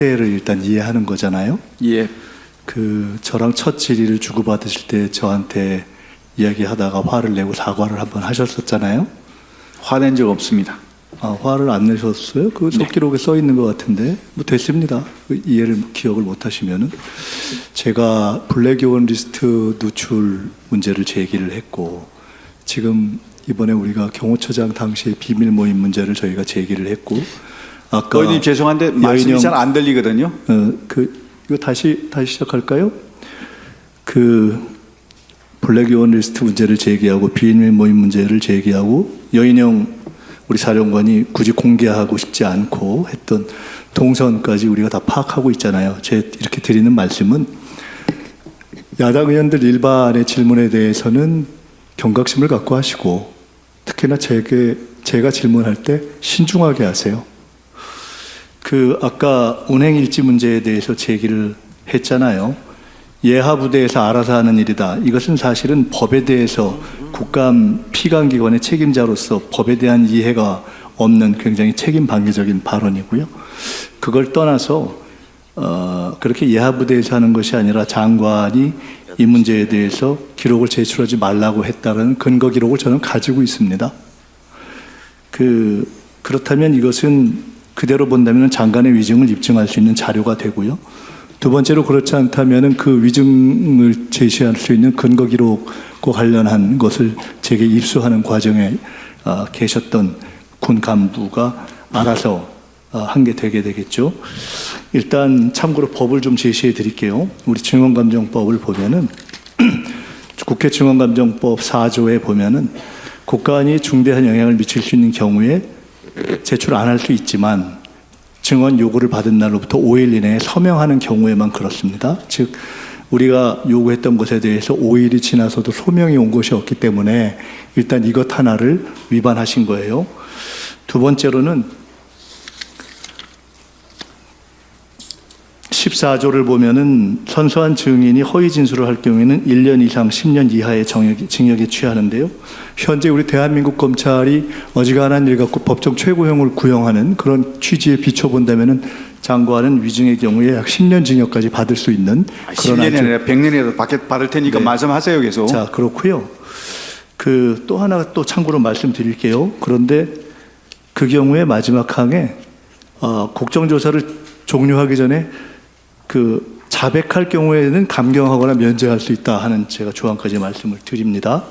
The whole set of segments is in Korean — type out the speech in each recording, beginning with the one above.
를 일단 이해하는 거잖아요. 예. 저랑 첫 질의를 주고받으실 때 저한테 이야기하다가 화를 내고 사과를 한번 하셨었잖아요. 화낸 적 없습니다. 아, 화를 안 내셨어요? 그 속기록에 써 있는 것 같은데 뭐 됐습니다. 기억을 못 하시면은 제가 블랙요원 리스트 누출 문제를 제기를 했고, 지금 이번에 우리가 경호처장 당시의 비밀 모임 문제를 저희가 제기를 했고, 아까 의원님 죄송한데 말씀이 잘 안 들리거든요. 이거 다시 시작할까요? 블랙요원 리스트 문제를 제기하고 비밀 모임 문제를 제기하고 여인영 우리 사령관이 굳이 공개하고 싶지 않고 했던 동선까지 우리가 다 파악하고 있잖아요. 이렇게 드리는 말씀은 야당 의원들 일반의 질문에 대해서는 경각심을 갖고 하시고, 특히나 제가 질문할 때 신중하게 하세요. 아까 운행일지 문제에 대해서 제기를 했잖아요. 예하부대에서 알아서 하는 일이다. 이것은 사실은 법에 대해서 국감 피감기관의 책임자로서 법에 대한 이해가 없는 굉장히 책임 방해적인 발언이고요. 그걸 떠나서 그렇게 예하부대에서 하는 것이 아니라 장관이 이 문제에 대해서 기록을 제출하지 말라고 했다는 근거 기록을 저는 가지고 있습니다. 그렇다면 이것은 그대로 본다면 장관의 위증을 입증할 수 있는 자료가 되고요. 두 번째로 그렇지 않다면 그 위증을 제시할 수 있는 근거 기록과 관련한 것을 제게 입수하는 과정에 계셨던 군 간부가 알아서 한 게 되게 되겠죠. 일단 참고로 법을 좀 제시해 드릴게요. 우리 증언감정법을 보면은 국회 증언감정법 4조에 보면은 국가안위에 중대한 영향을 미칠 수 있는 경우에 제출 안 할 수 있지만 증언 요구를 받은 날로부터 5일 이내에 서명하는 경우에만 그렇습니다. 즉 우리가 요구했던 것에 대해서 5일이 지나서도 소명이 온 것이 없기 때문에 일단 이것 하나를 위반하신 거예요. 두 번째로는 14조를 보면은 선서한 증인이 허위 진술을 할 경우에는 1년 이상 10년 이하의 징역에 취하는데요. 현재 우리 대한민국 검찰이 어지간한 일 갖고 법정 최고형을 구형하는 그런 취지에 비춰본다면은 장관은 위증의 경우에 약 10년 징역까지 받을 수 있는 그런 10년이 아니라 100년이라도 받을 테니까 네. 말씀하세요 계속. 자, 그렇고요. 또 하나 또 참고로 말씀드릴게요. 그런데 그 경우에 마지막 항에 국정조사를 종료하기 전에 자백할 경우에는 감경하거나 면제할 수 있다 하는 제가 조항까지 말씀을 드립니다.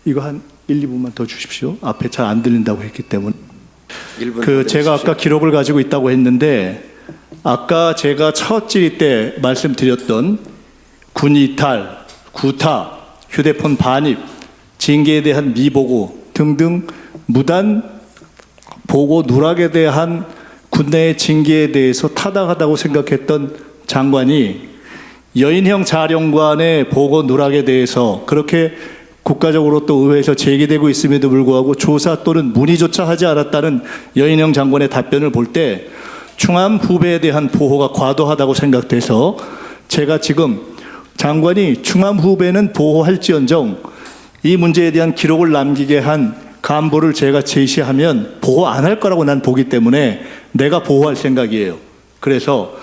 이거 한 1, 2분만 더 주십시오. 앞에 잘 안 들린다고 했기 때문에. 제가 아까 기록을 가지고 있다고 했는데, 아까 제가 첫 질의 때 말씀드렸던 군 이탈, 구타, 휴대폰 반입, 징계에 대한 미보고 등등 무단 보고 누락에 대한 군내의 징계에 대해서 타당하다고 생각했던 장관이 여인형 자령관의 보고 누락에 대해서 그렇게 국가적으로 또 의회에서 제기되고 있음에도 불구하고 조사 또는 문의조차 하지 않았다는 여인형 장관의 답변을 볼 때 충암 후배에 대한 보호가 과도하다고 생각돼서 제가 지금 장관이 충암 후배는 보호할지언정 이 문제에 대한 기록을 남기게 한 간부를 제가 제시하면 보호 안 할 거라고 난 보기 때문에 내가 보호할 생각이에요. 그래서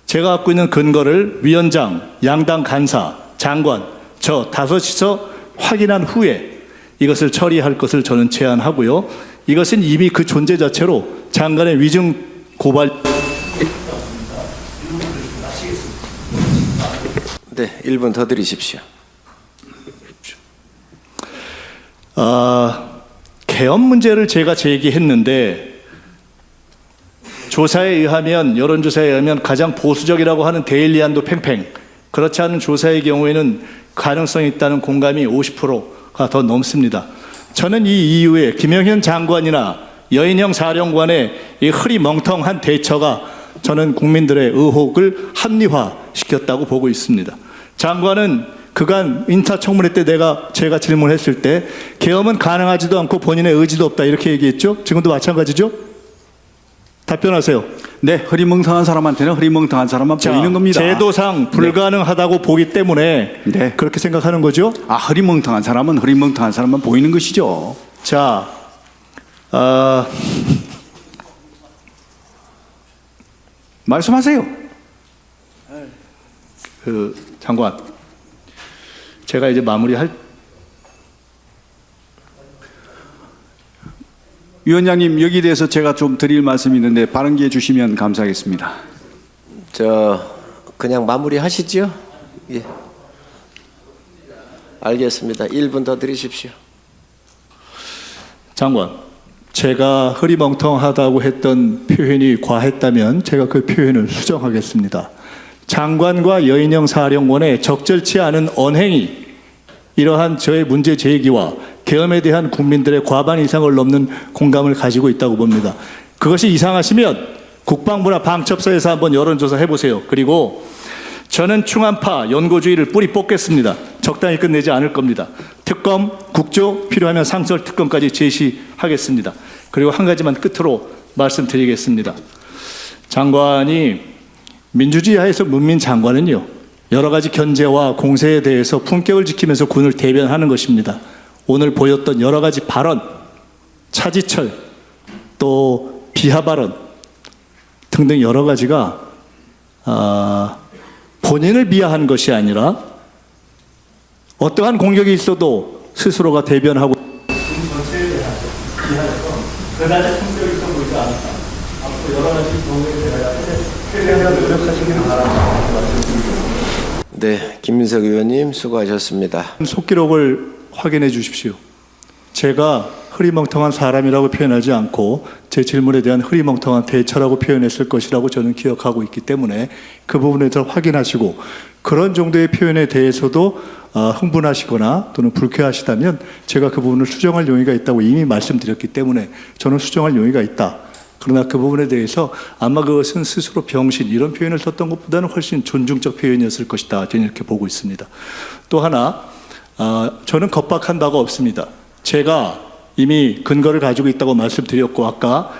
제가 갖고 있는 근거를 위원장, 양당 간사, 장관, 저 다섯이서 확인한 후에 이것을 처리할 것을 저는 제안하고요. 이것은 이미 그 존재 자체로 장관의 위증 고발. 네, 1분 더 드리십시오. 계엄 문제를 제가 제기했는데 조사에 의하면, 여론조사에 의하면 가장 보수적이라고 하는 데일리안도 팽팽, 그렇지 않은 조사의 경우에는 가능성이 있다는 공감이 50%가 더 넘습니다. 저는 이 이후에 김영현 장관이나 여인형 사령관의 이 흐리멍텅한 대처가 저는 국민들의 의혹을 합리화시켰다고 보고 있습니다. 장관은 그간 인사청문회 때 제가 질문했을 때 계엄은 가능하지도 않고 본인의 의지도 없다 이렇게 얘기했죠. 지금도 마찬가지죠. 답변하세요. 네, 흐리멍텅한 사람한테는 흐리멍텅한 사람만 보이는 겁니다. 제도상 불가능하다고 보기 때문에 네. 그렇게 생각하는 거죠. 흐리멍텅한 사람은 흐리멍텅한 사람만 보이는 것이죠. 자, 말씀하세요. 장관, 제가 이제 마무리할 위원장님, 여기에 대해서 제가 좀 드릴 말씀이 있는데 발언 기회 주시면 감사하겠습니다. 그냥 마무리하시죠? 예. 알겠습니다. 1분 더 드리십시오. 장관, 제가 흐리멍텅하다고 했던 표현이 과했다면 제가 그 표현을 수정하겠습니다. 장관과 여인영 사령관의 적절치 않은 언행이 이러한 저의 문제 제기와 계엄에 대한 국민들의 과반 이상을 넘는 공감을 가지고 있다고 봅니다. 그것이 이상하시면 국방부나 방첩사에서 한번 여론조사 해보세요. 그리고 저는 충암파 연고주의를 뿌리 뽑겠습니다. 적당히 끝내지 않을 겁니다. 특검, 국조, 필요하면 상설 특검까지 제시하겠습니다. 그리고 한 가지만 끝으로 말씀드리겠습니다. 장관이 민주주의 하에서 문민 장관은요, 여러 가지 견제와 공세에 대해서 품격을 지키면서 군을 대변하는 것입니다. 오늘 보였던 여러 가지 발언, 차지철, 또 비하 발언 등등 여러 가지가 본인을 비하한 것이 아니라 어떠한 공격이 있어도 스스로가 대변하고 군 전체에 대한 비하여서 그다지 품격이 있어 보이지 않았다. 앞으로 여러 가지 경우에 대하여 최대한 노력하시기를 바랍니다. 네, 김민석 의원님 수고하셨습니다. 속기록을 확인해 주십시오. 제가 흐리멍텅한 사람이라고 표현하지 않고 제 질문에 대한 흐리멍텅한 대처라고 표현했을 것이라고 저는 기억하고 있기 때문에 그 부분에 대해서 확인하시고 그런 정도의 표현에 대해서도 흥분하시거나 또는 불쾌하시다면 제가 그 부분을 수정할 용의가 있다고 이미 말씀드렸기 때문에 저는 수정할 용의가 있다. 그러나 그 부분에 대해서 아마 그것은 스스로 병신 이런 표현을 썼던 것보다는 훨씬 존중적 표현이었을 것이다. 저는 이렇게 보고 있습니다. 또 하나 저는 겁박한 바가 없습니다. 제가 이미 근거를 가지고 있다고 말씀드렸고 아까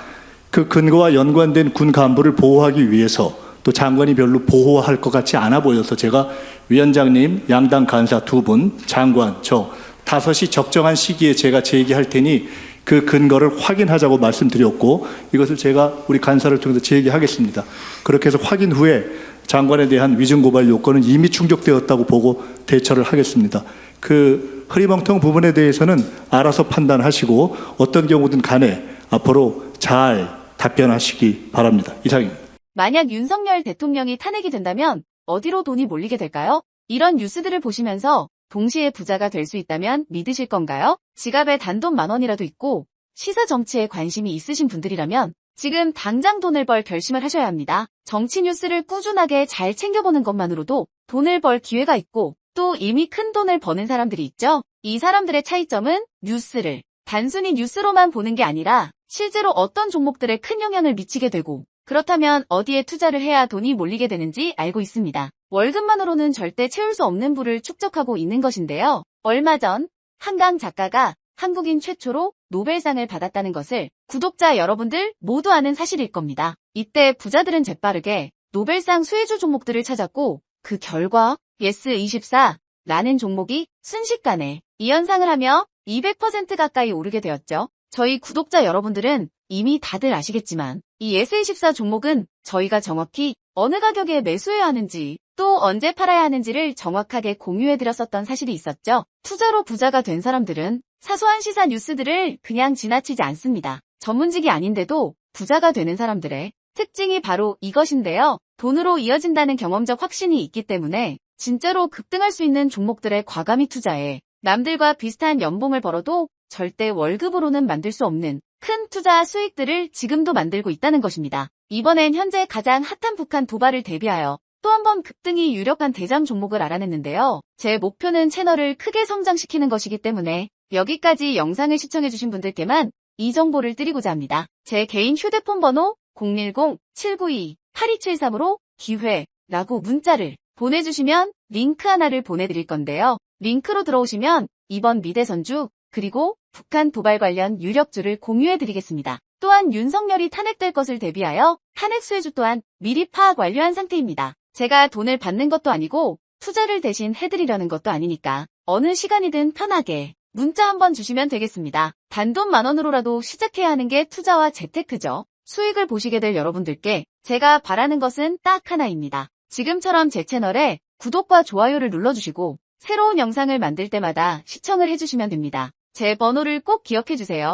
그 근거와 연관된 군 간부를 보호하기 위해서 또 장관이 별로 보호할 것 같지 않아 보여서 제가 위원장님, 양당 간사 2분, 장관, 저 5시 적정한 시기에 제가 제기할 테니 그 근거를 확인하자고 말씀드렸고 이것을 제가 우리 간사를 통해서 제기하겠습니다. 그렇게 해서 확인 후에 장관에 대한 위증고발 요건은 이미 충족되었다고 보고 대처를 하겠습니다. 그 흐리멍텅 부분에 대해서는 알아서 판단하시고 어떤 경우든 간에 앞으로 잘 답변하시기 바랍니다. 이상입니다. 만약 윤석열 대통령이 탄핵이 된다면 어디로 돈이 몰리게 될까요? 이런 뉴스들을 보시면서 동시에 부자가 될 수 있다면 믿으실 건가요? 지갑에 단돈 10,000원이라도 있고 시사 정치에 관심이 있으신 분들이라면 지금 당장 돈을 벌 결심을 하셔야 합니다. 정치 뉴스를 꾸준하게 잘 챙겨보는 것만으로도 돈을 벌 기회가 있고 또 이미 큰 돈을 버는 사람들이 있죠. 이 사람들의 차이점은 뉴스를 단순히 뉴스로만 보는 게 아니라 실제로 어떤 종목들에 큰 영향을 미치게 되고 그렇다면 어디에 투자를 해야 돈이 몰리게 되는지 알고 있습니다. 월급만으로는 절대 채울 수 없는 부를 축적하고 있는 것인데요. 얼마 전 한강 작가가 한국인 최초로 노벨상을 받았다는 것을 구독자 여러분들 모두 아는 사실일 겁니다. 이때 부자들은 재빠르게 노벨상 수혜주 종목들을 찾았고 그 결과 예스24라는 종목이 순식간에 2연상을 하며 200% 가까이 오르게 되었죠. 저희 구독자 여러분들은 이미 다들 아시겠지만 이 예스24 종목은 저희가 정확히 어느 가격에 매수해야 하는지 또 언제 팔아야 하는지를 정확하게 공유해드렸었던 사실이 있었죠. 투자로 부자가 된 사람들은 사소한 시사 뉴스들을 그냥 지나치지 않습니다. 전문직이 아닌데도 부자가 되는 사람들의 특징이 바로 이것인데요. 돈으로 이어진다는 경험적 확신이 있기 때문에 진짜로 급등할 수 있는 종목들에 과감히 투자해 남들과 비슷한 연봉을 벌어도 절대 월급으로는 만들 수 없는 큰 투자 수익들을 지금도 만들고 있다는 것입니다. 이번엔 현재 가장 핫한 북한 도발을 대비하여 또 한 번 급등이 유력한 대장 종목을 알아냈는데요. 제 목표는 채널을 크게 성장시키는 것이기 때문에 여기까지 영상을 시청해주신 분들께만 이 정보를 드리고자 합니다. 제 개인 휴대폰 번호 010-792-8273으로 기회라고 문자를 보내주시면 링크 하나를 보내드릴 건데요. 링크로 들어오시면 이번 미대선주 그리고 북한 도발 관련 유력주를 공유해드리겠습니다. 또한 윤석열이 탄핵될 것을 대비하여 탄핵 수혜주 또한 미리 파악 완료한 상태입니다. 제가 돈을 받는 것도 아니고 투자를 대신 해드리려는 것도 아니니까 어느 시간이든 편하게 문자 한번 주시면 되겠습니다. 단돈 10,000원으로라도 시작해야 하는 게 투자와 재테크죠. 수익을 보시게 될 여러분들께 제가 바라는 것은 딱 하나입니다. 지금처럼 제 채널에 구독과 좋아요를 눌러주시고 새로운 영상을 만들 때마다 시청을 해주시면 됩니다. 제 번호를 꼭 기억해주세요.